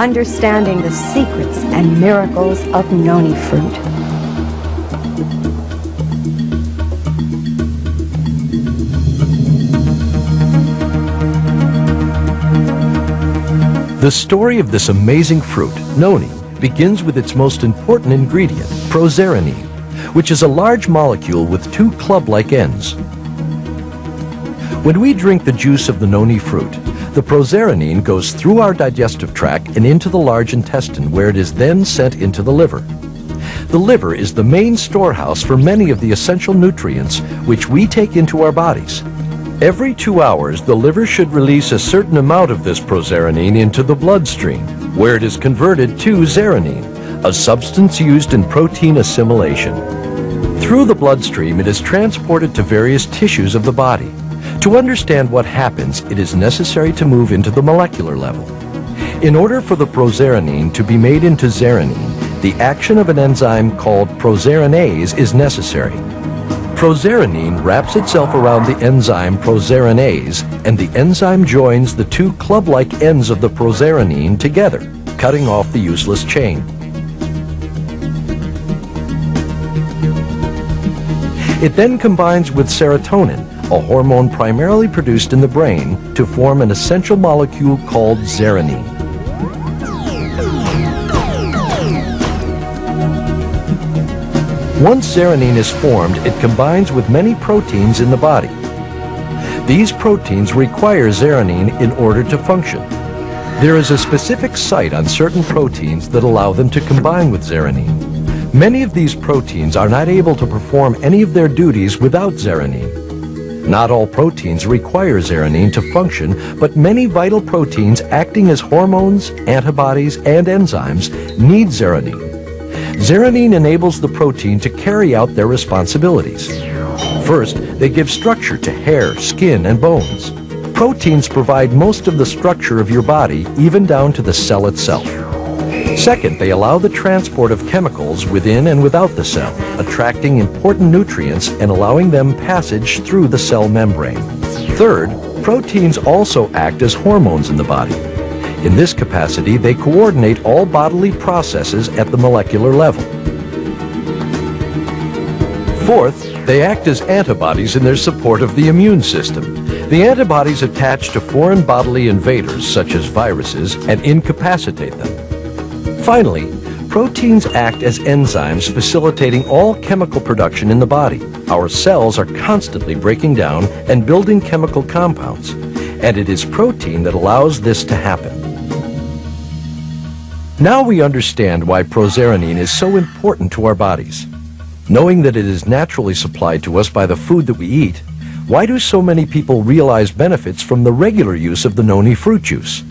understanding the secrets and miracles of noni fruit. The story of this amazing fruit, noni, begins with its most important ingredient, proserenine, which is a large molecule with two club-like ends. When we drink the juice of the noni fruit, the proserenine goes through our digestive tract and into the large intestine, where it is then sent into the liver. The liver is the main storehouse for many of the essential nutrients which we take into our bodies. Every 2 hours, the liver should release a certain amount of this proserenine into the bloodstream, where it is converted to zeranine, a substance used in protein assimilation. Through the bloodstream, it is transported to various tissues of the body. To understand what happens, it is necessary to move into the molecular level. In order for the proserenine to be made into zeranine, the action of an enzyme called proserinase is necessary. Proserenine wraps itself around the enzyme proserinase, and the enzyme joins the two club-like ends of the proserenine together, cutting off the useless chain. It then combines with serotonin, a hormone primarily produced in the brain, to form an essential molecule called zeranine. Once zeranine is formed, it combines with many proteins in the body. These proteins require zeranine in order to function. There is a specific site on certain proteins that allow them to combine with zeranine. Many of these proteins are not able to perform any of their duties without zeranine. Not all proteins require zeranine to function, but many vital proteins acting as hormones, antibodies, and enzymes need zeranine. Zeranine enables the protein to carry out their responsibilities. First, they give structure to hair, skin, and bones. Proteins provide most of the structure of your body, even down to the cell itself. Second, they allow the transport of chemicals within and without the cell, attracting important nutrients and allowing them passage through the cell membrane. Third, proteins also act as hormones in the body. In this capacity, they coordinate all bodily processes at the molecular level. Fourth, they act as antibodies in their support of the immune system. The antibodies attach to foreign bodily invaders, such as viruses, and incapacitate them. Finally, proteins act as enzymes facilitating all chemical production in the body. Our cells are constantly breaking down and building chemical compounds, and it is protein that allows this to happen. Now we understand why proserenine is so important to our bodies. Knowing that it is naturally supplied to us by the food that we eat, why do so many people realize benefits from the regular use of the noni fruit juice?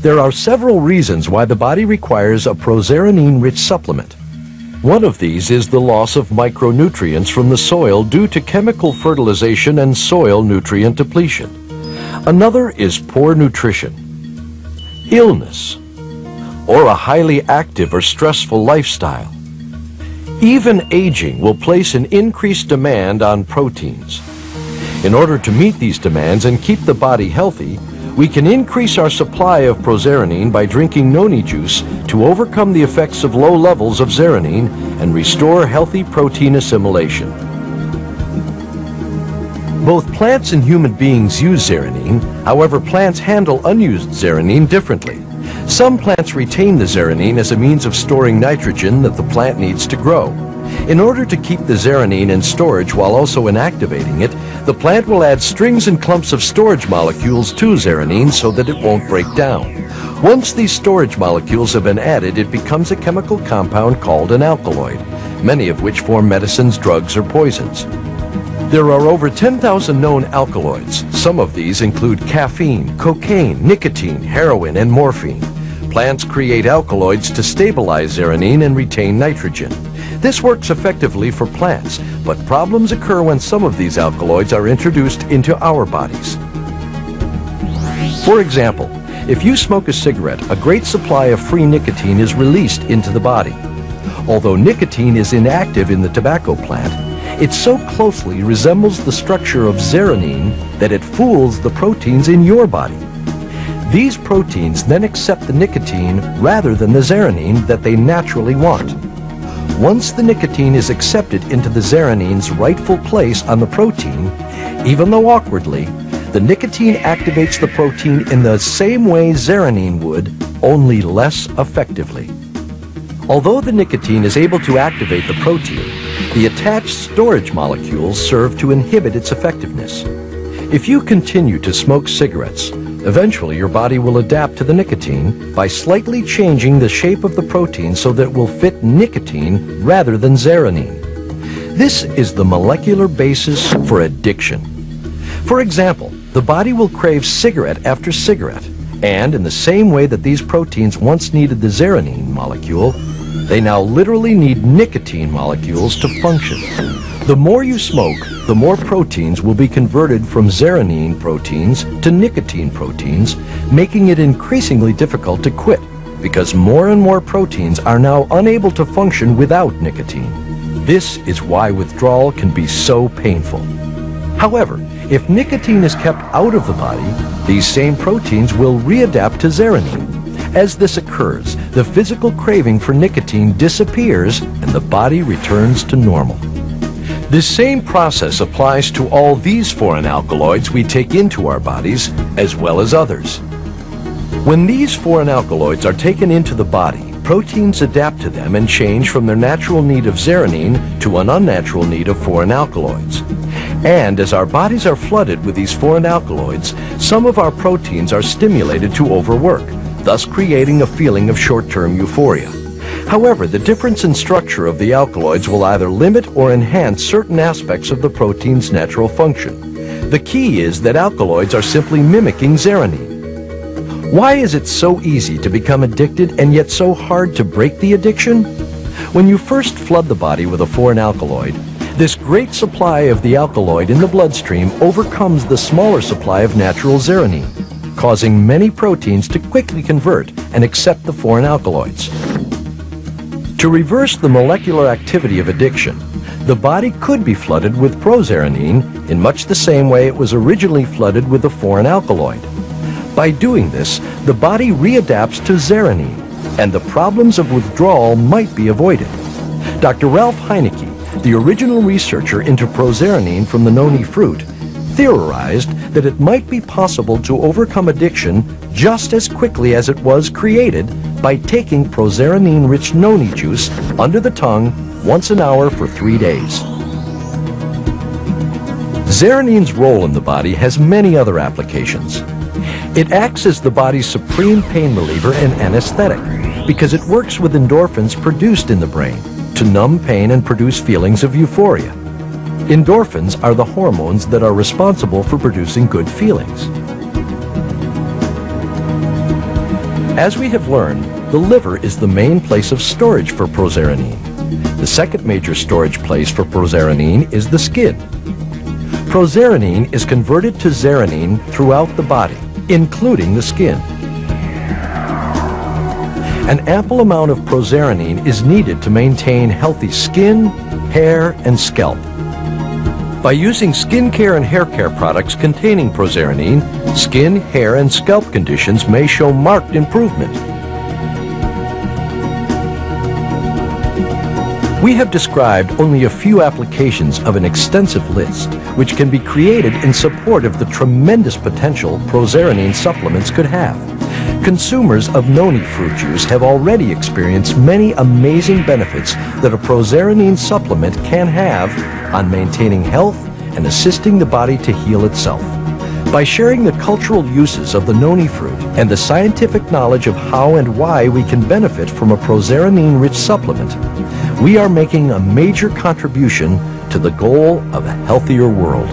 There are several reasons why the body requires a proserenine-rich supplement. One of these is the loss of micronutrients from the soil due to chemical fertilization and soil nutrient depletion. Another is poor nutrition, illness, or a highly active or stressful lifestyle. Even aging will place an increased demand on proteins. In order to meet these demands and keep the body healthy, we can increase our supply of proserenine by drinking noni juice to overcome the effects of low levels of zeranine and restore healthy protein assimilation. Both plants and human beings use zeranine. However, plants handle unused zeranine differently. Some plants retain the zeranine as a means of storing nitrogen that the plant needs to grow. In order to keep the zeranine in storage while also inactivating it, the plant will add strings and clumps of storage molecules to zeranine so that it won't break down. Once these storage molecules have been added, it becomes a chemical compound called an alkaloid, many of which form medicines, drugs, or poisons. There are over 10,000 known alkaloids. Some of these include caffeine, cocaine, nicotine, heroin, and morphine. Plants create alkaloids to stabilize zeranine and retain nitrogen. This works effectively for plants, but problems occur when some of these alkaloids are introduced into our bodies. For example, if you smoke a cigarette, a great supply of free nicotine is released into the body. Although nicotine is inactive in the tobacco plant, it so closely resembles the structure of zeranine that it fools the proteins in your body. These proteins then accept the nicotine rather than the zeranine that they naturally want. Once the nicotine is accepted into the zeranine's rightful place on the protein, even though awkwardly, the nicotine activates the protein in the same way zeranine would, only less effectively. Although the nicotine is able to activate the protein, the attached storage molecules serve to inhibit its effectiveness. If you continue to smoke cigarettes, eventually your body will adapt to the nicotine by slightly changing the shape of the protein so that it will fit nicotine rather than zeranine. This is the molecular basis for addiction. For example, the body will crave cigarette after cigarette, and in the same way that these proteins once needed the zeranine molecule, they now literally need nicotine molecules to function. The more you smoke, the more proteins will be converted from zeranine proteins to nicotine proteins, making it increasingly difficult to quit, because more and more proteins are now unable to function without nicotine. This is why withdrawal can be so painful. However, if nicotine is kept out of the body, these same proteins will readapt to zeranine. As this occurs, the physical craving for nicotine disappears and the body returns to normal. This same process applies to all these foreign alkaloids we take into our bodies, as well as others. When these foreign alkaloids are taken into the body, proteins adapt to them and change from their natural need of zeranine to an unnatural need of foreign alkaloids. And as our bodies are flooded with these foreign alkaloids, some of our proteins are stimulated to overwork, thus creating a feeling of short-term euphoria. However, the difference in structure of the alkaloids will either limit or enhance certain aspects of the protein's natural function. The key is that alkaloids are simply mimicking zeranine. Why is it so easy to become addicted and yet so hard to break the addiction? When you first flood the body with a foreign alkaloid, this great supply of the alkaloid in the bloodstream overcomes the smaller supply of natural zeranine, causing many proteins to quickly convert and accept the foreign alkaloids. To reverse the molecular activity of addiction, the body could be flooded with prozeranine in much the same way it was originally flooded with the foreign alkaloid. By doing this, the body readapts to zeranine, and the problems of withdrawal might be avoided. Dr. Ralph Heineke, the original researcher into prozeranine from the noni fruit, theorized that it might be possible to overcome addiction just as quickly as it was created by taking prozeranine-rich noni juice under the tongue once an hour for 3 days. Zeranine's role in the body has many other applications. It acts as the body's supreme pain reliever and anesthetic because it works with endorphins produced in the brain to numb pain and produce feelings of euphoria. Endorphins are the hormones that are responsible for producing good feelings. As we have learned, the liver is the main place of storage for prozeranine. The second major storage place for prozeranine is the skin. Prozeranine is converted to zeranine throughout the body, including the skin. An ample amount of prozeranine is needed to maintain healthy skin, hair, and scalp. By using skincare and hair care products containing prozeranine, skin, hair, and scalp conditions may show marked improvement. We have described only a few applications of an extensive list, which can be created in support of the tremendous potential prozeranine supplements could have. Consumers of noni fruit juice have already experienced many amazing benefits that a prozeranine supplement can have on maintaining health and assisting the body to heal itself. By sharing the cultural uses of the noni fruit and the scientific knowledge of how and why we can benefit from a prozeranine-rich supplement, we are making a major contribution to the goal of a healthier world.